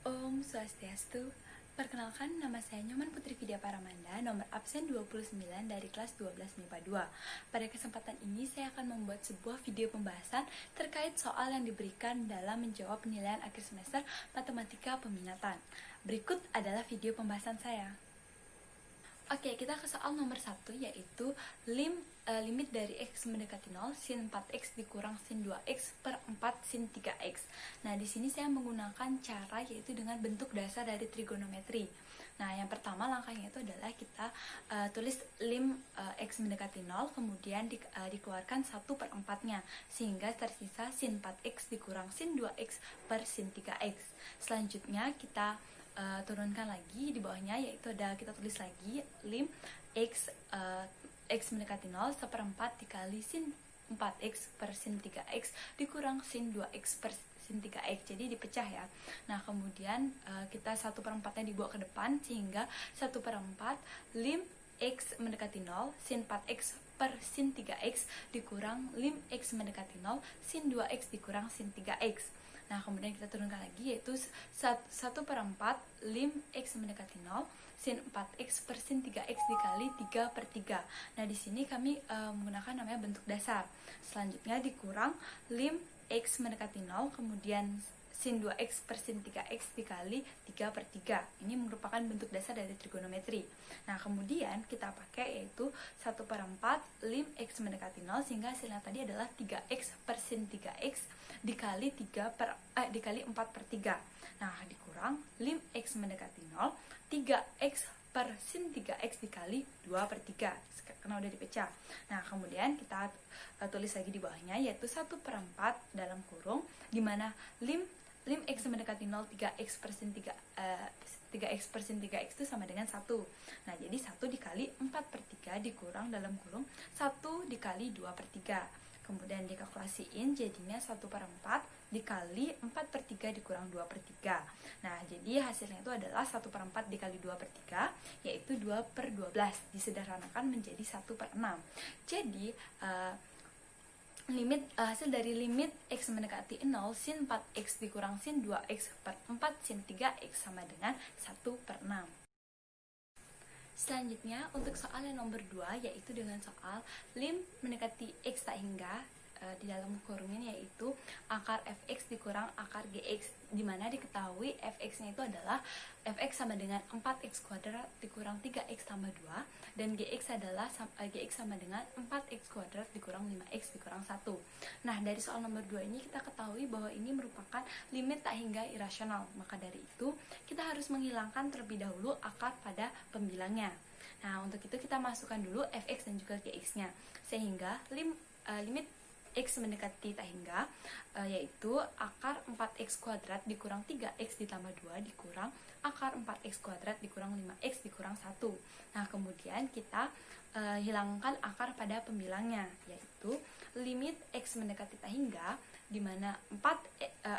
Om Swastiastu. Perkenalkan, nama saya Nyoman Putri Vidya Paramanda, nomor absen 29 dari kelas 12 MIPA 2. Pada kesempatan ini saya akan membuat sebuah video pembahasan terkait soal yang diberikan dalam menjawab penilaian akhir semester matematika peminatan. Berikut adalah video pembahasan saya. Oke, kita ke soal nomor 1, yaitu limit dari x mendekati 0 sin 4x dikurang sin 2x per 4 sin 3x. Nah, di sini saya menggunakan cara yaitu dengan bentuk dasar dari trigonometri. Nah, yang pertama langkahnya itu adalah kita tulis lim x mendekati 0, kemudian dikeluarkan 1 per 4-nya, sehingga tersisa sin 4x dikurang sin 2x per sin 3x. Selanjutnya kita turunkan lagi di bawahnya, yaitu ada kita tulis lagi lim x mendekati 0 seperempat dikali sin 4x per sin 3x dikurang sin 2x per sin 3x, jadi dipecah ya. Nah, kemudian kita 1 per 4-nya dibawa ke depan, sehingga 1 per 4 lim x mendekati 0 sin 4x per sin 3x dikurang lim x mendekati 0 sin 2x dikurang sin 3x. Nah, kemudian kita turunkan lagi, yaitu 1 per 4 lim x mendekati 0 sin 4x per sin 3x dikali 3 per 3. Nah, di sini kami menggunakan namanya bentuk dasar. Selanjutnya dikurang lim x mendekati 0, kemudian sin 2x per sin 3x dikali 3 per 3. Ini merupakan bentuk dasar dari trigonometri. Nah, kemudian kita pakai yaitu 1 per 4 lim x mendekati 0, sehingga hasilnya tadi adalah 3x per sin 3x dikali 4 per 3. Nah, dikurang lim x mendekati 0, 3x per sin 3x dikali 2 per 3, karena udah dipecah. Nah, kemudian kita tulis lagi di bawahnya, yaitu 1 per 4 dalam kurung, dimana lim x mendekati 0 3x per sin 3x per sin 3x itu sama dengan 1. Nah, jadi 1 dikali 4 per 3 dikurang dalam kurung 1 dikali 2 per 3. Kemudian dikalkulasiin, jadinya 1 per 4 dikali 4 per 3 dikurang 2 per 3. Nah, jadi hasilnya itu adalah 1 per 4 dikali 2 per 3, yaitu 2 per 12. Disederhanakan menjadi 1 per 6. Jadi, hasil dari limit x mendekati 0 sin 4x dikurang sin 2x per 4 sin 3x sama dengan 1 per 6. Selanjutnya untuk soal yang nomor 2, yaitu dengan soal lim mendekati x tak hingga di dalam kurungnya, yaitu akar fx dikurang akar gx, dimana diketahui fx-nya itu adalah fx sama dengan 4x kuadrat dikurang 3x tambah 2, dan gx adalah gx sama dengan 4x kuadrat dikurang 5x dikurang 1. Nah, dari soal nomor 2 ini kita ketahui bahwa ini merupakan limit tak hingga irasional. Maka dari itu kita harus menghilangkan terlebih dahulu akar pada pembilangnya. Nah, untuk itu kita masukkan dulu fx dan juga gx-nya, sehingga limit x mendekati tak hingga yaitu akar 4x kuadrat dikurang 3x ditambah 2 dikurang akar 4x kuadrat dikurang 5x dikurang 1. Nah, kemudian kita hilangkan akar pada pembilangnya, yaitu limit x mendekati tak hingga, dimana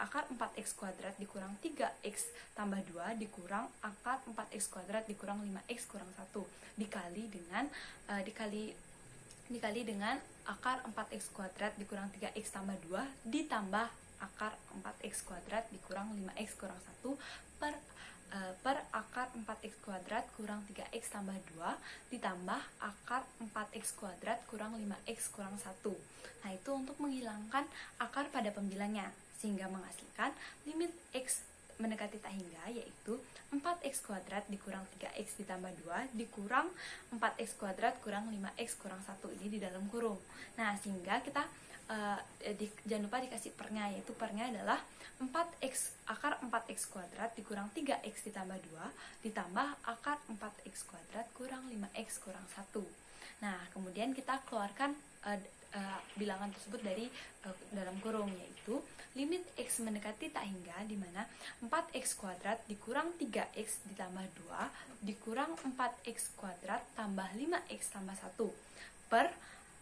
akar 4x kuadrat dikurang 3x tambah 2 dikurang akar 4x kuadrat dikurang 5x kurang 1 dikali dengan akar 4x kuadrat dikurang 3x tambah 2 ditambah akar 4x kuadrat dikurang 5x kurang 1 per akar 4x kuadrat kurang 3x tambah 2 ditambah akar 4x kuadrat kurang 5x kurang 1. Nah, itu untuk menghilangkan akar pada pembilangnya, sehingga menghasilkan limit x mendekati tak hingga, yaitu 4x kuadrat dikurang 3x ditambah 2 dikurang 4x kuadrat kurang 5x kurang 1, ini di dalam kurung. Nah, sehingga kita jangan lupa dikasih pernya, yaitu pernya adalah akar 4x kuadrat dikurang 3x ditambah 2 ditambah akar 4x kuadrat kurang 5x kurang 1. Nah, kemudian kita keluarkan bilangan tersebut dari dalam kurung, yaitu limit x mendekati tak hingga, dimana 4x kuadrat dikurang 3x ditambah 2 dikurang 4x kuadrat tambah 5x tambah 1 per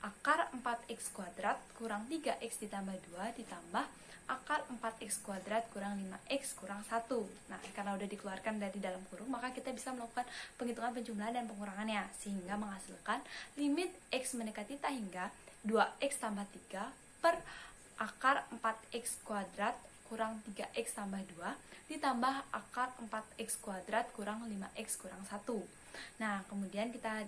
akar 4x kuadrat kurang 3x ditambah 2 ditambah akar 4x kuadrat kurang 5x kurang 1. Nah, karena udah dikeluarkan dari dalam kurung, maka kita bisa melakukan penghitungan penjumlahan dan pengurangannya, sehingga menghasilkan limit x mendekati tak hingga 2x tambah 3 per akar 4x kuadrat kurang 3x tambah 2 ditambah akar 4x kuadrat kurang 5x kurang 1. Nah, kemudian kita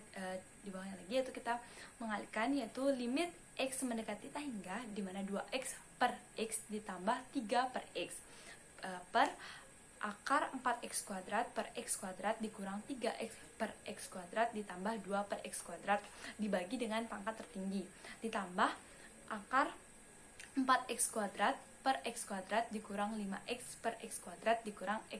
di bawahnya lagi yaitu kita mengalihkan, yaitu limit x mendekati tak hingga, di mana 2x per x ditambah 3 per x per akar 4x kuadrat per x kuadrat dikurang 3x per x kuadrat ditambah 2 per x kuadrat dibagi dengan pangkat tertinggi ditambah akar 4x kuadrat per x kuadrat dikurang 5x per x kuadrat dikurang 1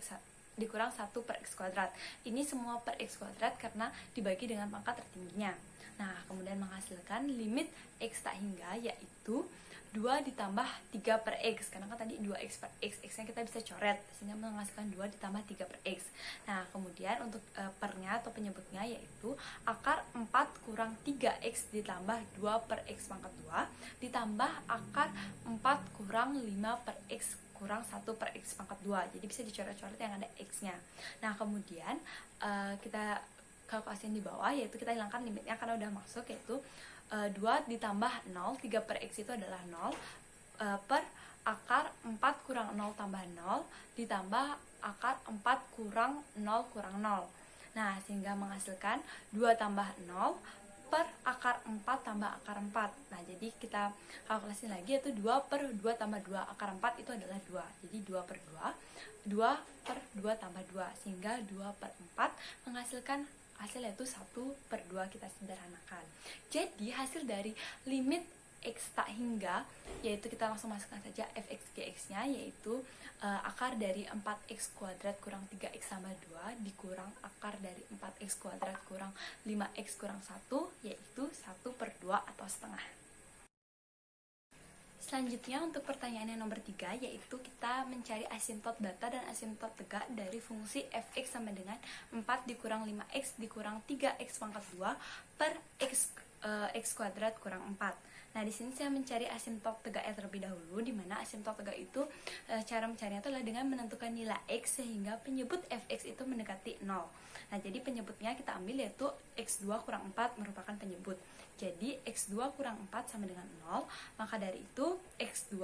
per x kuadrat. Ini semua per x kuadrat karena dibagi dengan pangkat tertingginya. Nah, kemudian menghasilkan limit x tak hingga, yaitu 2 ditambah 3 per x, karena kan tadi 2x per x, x-nya kita bisa coret sehingga menghasilkan 2 ditambah 3 per x. Nah, kemudian untuk pernya atau penyebutnya yaitu akar 4 kurang 3x ditambah 2 per x pangkat 2 ditambah akar 4 kurang 5 per x kurang 1 per x pangkat 2. Jadi bisa dicoret-coret yang ada x-nya. Nah, kemudian kita kalkulasiin di bawah, yaitu kita hilangkan limitnya karena udah masuk, yaitu 2 ditambah 0, 3 per x itu adalah 0, per akar 4 kurang 0 tambah 0 ditambah akar 4 kurang 0 kurang 0. Nah, sehingga menghasilkan 2 tambah 0 per akar 4 tambah akar 4. Nah, jadi kita kalkulasi lagi, yaitu 2 per 2 tambah 2, akar 4 itu adalah 2. Jadi 2 per 2, 2 per 2 tambah 2, sehingga 2 per 4 menghasilkan hasil yaitu 1 per 2. Kita sederhanakan. Jadi hasil dari limit x tak hingga, yaitu kita langsung masukkan saja fx gx nya, yaitu akar dari 4x kuadrat kurang 3x tambah 2 dikurang akar dari 4x kuadrat kurang 5x kurang 1, yaitu 1 per 2 atau setengah. Selanjutnya untuk pertanyaan yang nomor 3, yaitu kita mencari asimtot datar dan asimtot tegak dari fungsi fx sama dengan 4 dikurang 5x dikurang 3x pangkat 2 per x kuadrat kurang 4. Nah, di sini saya mencari asimtot tegaknya terlebih dahulu, di mana asimtot tegak itu cara mencarinya itu adalah dengan menentukan nilai x sehingga penyebut fx itu mendekati 0. Nah, jadi penyebutnya kita ambil yaitu x2 kurang 4 merupakan penyebut. Jadi x2 kurang 4 sama dengan 0, maka dari itu x2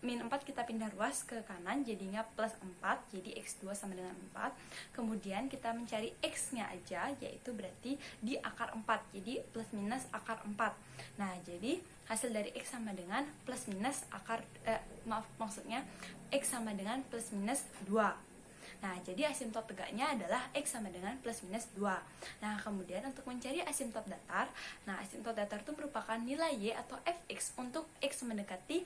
min 4 kita pindah ruas ke kanan jadinya plus 4, jadi x2 sama dengan 4. Kemudian kita mencari x-nya aja, yaitu berarti di akar 4, jadi plus minus akar 4. Nah, jadi hasil dari x sama dengan plus minus akar maksudnya x sama dengan plus minus 2. Nah, jadi asimtot tegaknya adalah x sama dengan plus minus 2. Nah, kemudian untuk mencari asimtot datar, nah asimtot datar itu merupakan nilai y atau fx untuk x mendekati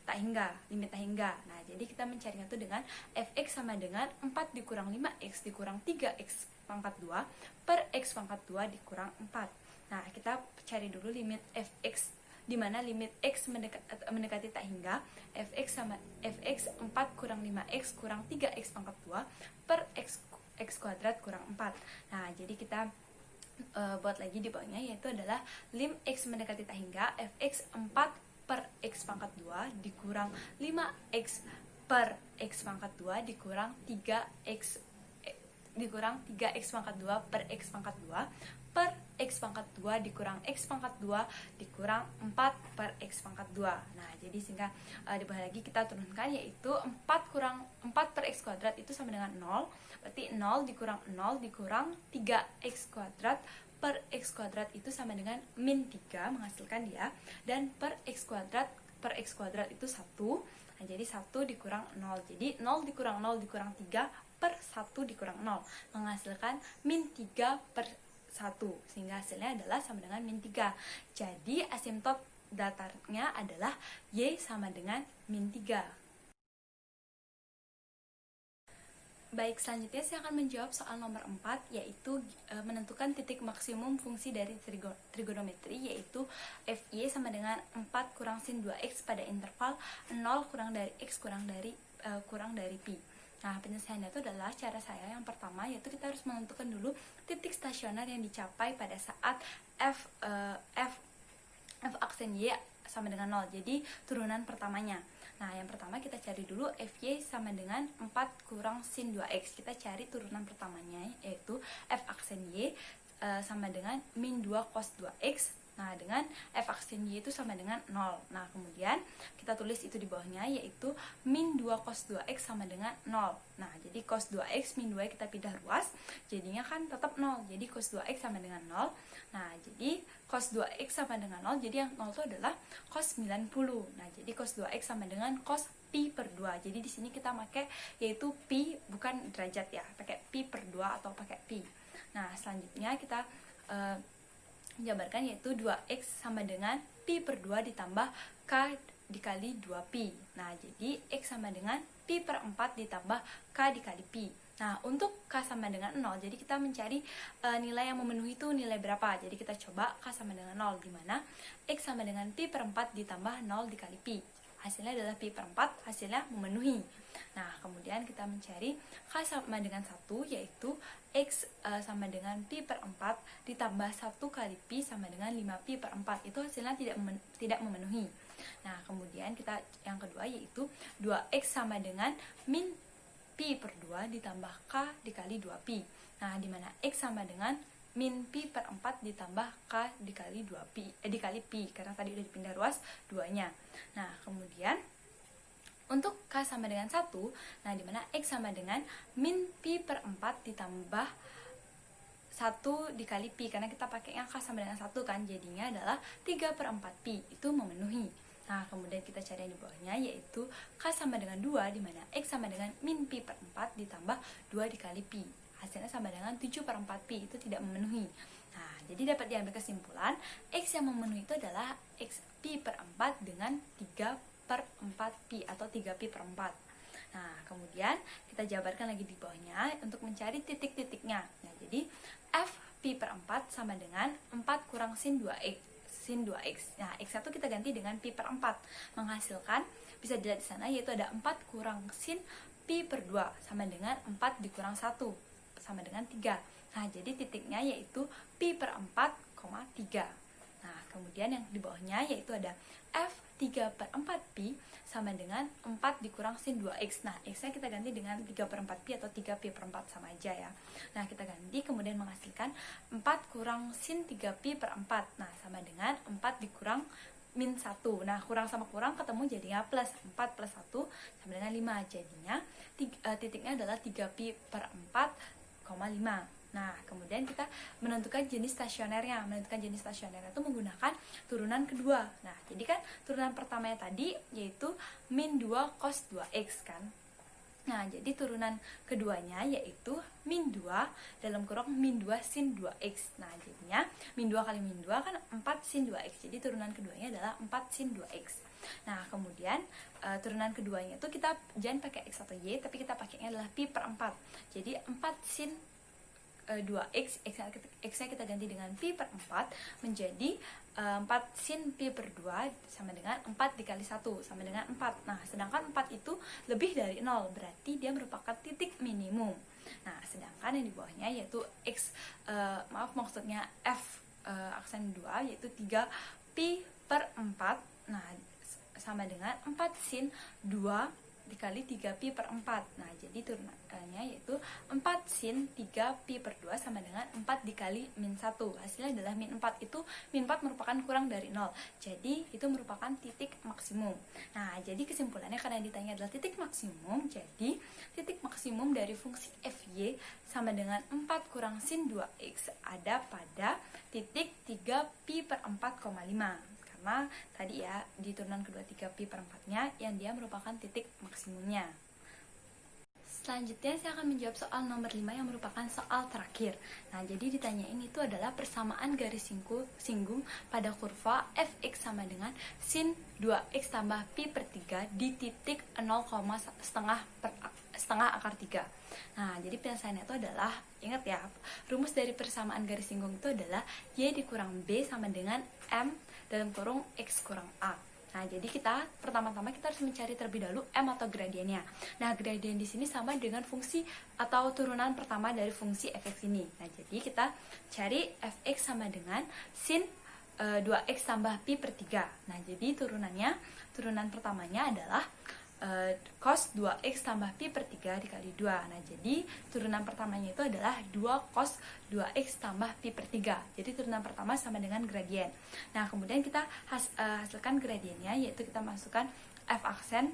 tak hingga, limit tak hingga. Nah, jadi kita mencarinya itu dengan fx sama dengan 4 dikurang 5x dikurang 3x pangkat 2 per x pangkat 2 dikurang 4. Nah, kita cari dulu limit fx, di mana limit x mendekati tak hingga, fx 4 kurang 5x kurang 3x pangkat 2 per x kuadrat kurang 4. Nah, jadi kita buat lagi di bawahnya, yaitu adalah lim x mendekati tak hingga fx 4 per x pangkat 2 dikurang 5x per x pangkat 2 dikurang 3x pangkat 2 per x pangkat 2 per x pangkat 2 dikurang x pangkat 2 dikurang 4 per x pangkat 2. Nah, jadi sehingga di bawah lagi kita turunkan, yaitu 4 per x kuadrat itu sama dengan 0. Berarti 0 dikurang 0 dikurang 3x kuadrat per x kuadrat itu sama dengan min 3, menghasilkan dia. Dan per x kuadrat itu 1. Nah, jadi 1 dikurang 0. Jadi 0 dikurang 0 dikurang 3 per 1 dikurang 0, menghasilkan min 3 per 1, sehingga hasilnya adalah sama dengan min 3. Jadi asimtot datarnya adalah y sama dengan min 3. Baik, selanjutnya saya akan menjawab soal nomor 4, yaitu menentukan titik maksimum fungsi dari trigonometri, yaitu fy sama dengan 4 kurang sin 2x pada interval 0 kurang dari x kurang dari pi. Nah, penyelesaiannya itu adalah cara saya yang pertama, yaitu kita harus menentukan dulu titik stasioner yang dicapai pada saat f aksen y sama dengan 0, jadi turunan pertamanya. Nah, yang pertama kita cari dulu fy sama dengan 4 kurang sin 2x. Kita cari turunan pertamanya, yaitu f aksen y sama dengan min 2 cos 2x. Nah, dengan f aksen Y itu sama dengan 0. Nah, kemudian kita tulis itu di bawahnya, yaitu min 2 cos 2x sama dengan 0. Nah, jadi cos 2x min 2 kita pindah ruas, jadinya kan tetap 0. Jadi cos 2x sama dengan 0. Nah, jadi cos 2x sama dengan 0, jadi yang 0 itu adalah cos 90. Nah, jadi cos 2x sama dengan cos pi per 2. Jadi di sini kita pakai yaitu pi, bukan derajat ya, pakai pi per 2 atau pakai pi. Nah, selanjutnya kita jabarkan, yaitu 2x sama dengan pi per 2 ditambah k dikali 2pi. Nah, jadi x sama dengan pi per 4 ditambah k dikali pi. Nah, untuk k sama dengan 0, jadi kita mencari nilai yang memenuhi itu nilai berapa. Jadi kita coba k sama dengan 0, di mana x sama dengan pi per 4 ditambah 0 dikali pi. Hasilnya adalah pi per 4, hasilnya memenuhi. Nah, kemudian kita mencari k sama dengan 1, yaitu x sama dengan pi per 4 ditambah 1 kali pi sama dengan 5pi per 4. Itu hasilnya tidak memenuhi. Nah, kemudian kita yang kedua, yaitu 2x sama dengan min pi per 2 ditambah k dikali 2pi. Nah, di mana x sama dengan min pi per 4 ditambah k dikali 2pi, dikali pi, karena tadi udah dipindah ruas duanya. Nah, kemudian untuk k sama dengan 1, nah dimana x sama dengan min pi per 4 ditambah 1 dikali pi, karena kita pakai yang k sama dengan 1 kan, jadinya adalah 3 per 4 pi, itu memenuhi. Nah, kemudian kita cari yang di bawahnya, yaitu k sama dengan 2, dimana x sama dengan min pi per 4 ditambah 2 dikali pi. Hasilnya sama dengan 7 per 4 pi, itu tidak memenuhi. Nah, jadi dapat diambil kesimpulan, x yang memenuhi itu adalah x pi per 4 dengan 3 per 4pi atau 3pi per 4. Nah, kemudian kita jabarkan lagi di bawahnya untuk mencari titik-titiknya. Nah, jadi f pi per 4 sama dengan 4 kurang sin 2x. Nah, x1 kita ganti dengan pi per 4, menghasilkan, bisa dilihat di sana, yaitu ada 4 kurang sin pi per 2 sama dengan 4 dikurang 1 sama dengan 3. Nah, jadi titiknya yaitu pi per 4, 3. Nah, kemudian yang di bawahnya yaitu ada f 3 per 4pi sama dengan 4 dikurang sin 2x. Nah, x-nya kita ganti dengan 3 per 4pi atau 3pi per 4, sama aja ya. Nah, kita ganti, kemudian menghasilkan 4 kurang sin 3pi per 4. Nah, sama dengan 4 dikurang min 1. Nah, kurang sama kurang ketemu jadinya plus. 4 plus 1 sama dengan 5. Jadinya titiknya adalah 3pi per 4,5. Nah, kemudian kita menentukan jenis stasionernya. Menentukan jenis stasionernya itu menggunakan turunan kedua. Nah, jadi kan turunan pertamanya tadi yaitu min 2 cos 2x kan. Nah, jadi turunan keduanya yaitu min 2 dalam kurung min 2 sin 2x. Nah, jadinya min 2 kali min 2 kan 4 sin 2x. Jadi turunan keduanya adalah 4 sin 2x. Nah, kemudian turunan keduanya itu kita jangan pakai x atau y, tapi kita pakainya adalah pi per 4. Jadi 4 sin 2x, x-nya kita ganti dengan pi per 4 menjadi 4 sin pi per 2 sama dengan 4 dikali 1 sama dengan 4. Nah, sedangkan 4 itu lebih dari 0, berarti dia merupakan titik minimum. Nah, sedangkan yang di bawahnya yaitu maksudnya f aksen 2 yaitu 3 pi per 4. Nah, sama dengan 4 sin 2 dikali 3pi per 4. Nah, jadi turunannya yaitu 4 sin 3pi per 2 sama dengan 4 dikali min 1. Hasilnya adalah min 4. Itu min 4 merupakan kurang dari 0. Jadi, itu merupakan titik maksimum. Nah, jadi kesimpulannya karena yang ditanya adalah titik maksimum, jadi titik maksimum dari fungsi fy sama dengan 4 kurang sin 2x ada pada titik 3pi per 4,5. Karena tadi ya di turunan kedua 3pi per 4-nya yang dia merupakan titik maksimumnya. Selanjutnya saya akan menjawab soal nomor 5 yang merupakan soal terakhir. Nah, jadi ditanyain itu adalah persamaan garis singgung pada kurva fx sama dengan sin 2x tambah pi per 3 di titik 0,5 akar 3. Nah, jadi penjelasannya itu adalah, ingat ya, rumus dari persamaan garis singgung itu adalah y dikurang b sama dengan m dalam kurung x kurang a. Nah, jadi pertama-tama kita harus mencari terlebih dahulu m atau gradiennya. Nah, gradien di sini sama dengan fungsi atau turunan pertama dari fungsi fx ini. Nah, jadi kita cari fx sama dengan sin 2x tambah pi per 3. Nah, jadi turunan pertamanya adalah cos 2x tambah pi per 3 dikali 2. Nah, jadi turunan pertamanya itu adalah 2 cos 2x tambah pi per 3. Jadi turunan pertama sama dengan gradien. Nah, kemudian kita hasilkan gradiennya, yaitu kita masukkan f aksen,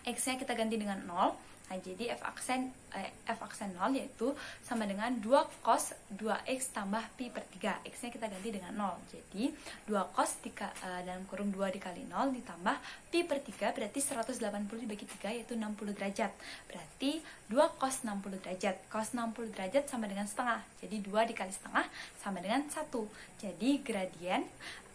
x-nya kita ganti dengan 0. Nah, jadi f aksen 0 yaitu sama dengan 2 cos 2x tambah pi per 3. X-nya kita ganti dengan 0. Jadi 2 cos dalam kurung 2 dikali 0 ditambah pi per 3 berarti 180 dibagi 3 yaitu 60 derajat. Berarti 2 cos 60 derajat. Cos 60 derajat sama dengan setengah. Jadi 2 dikali setengah sama dengan 1. Jadi gradien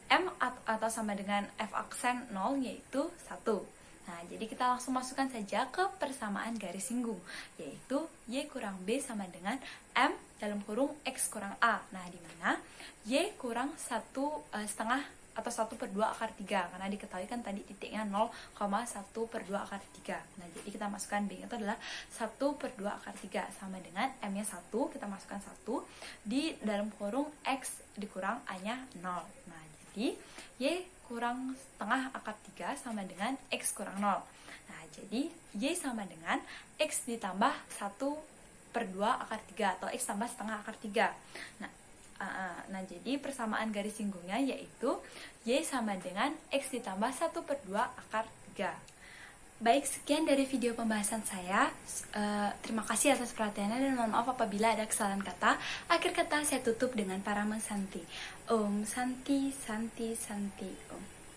M atau sama dengan f aksen 0 yaitu 1. Nah, jadi kita langsung masukkan saja ke persamaan garis singgung, yaitu Y kurang B sama dengan M dalam kurung X kurang A. Nah, di mana Y kurang 1 setengah atau 1 per 2 akar 3, karena diketahui kan tadi titiknya 0,1 per 2 akar 3. Nah, jadi kita masukkan B itu adalah 1 per 2 akar 3 sama dengan M-nya 1, kita masukkan 1 di dalam kurung X dikurang A-nya 0. Nah, jadi Y kurang setengah akar 3 sama dengan X kurang 0. Nah, jadi Y sama dengan X ditambah 1 per 2 akar 3 atau X tambah setengah akar 3. Nah, jadi persamaan garis singgungnya yaitu Y sama dengan X ditambah 1 per 2 akar 3. Baik, sekian dari video pembahasan saya. Terima kasih atas perhatiannya dan mohon maaf apabila ada kesalahan kata. Akhir kata saya tutup dengan Parama Santi. Om Santi Santi Santi Om.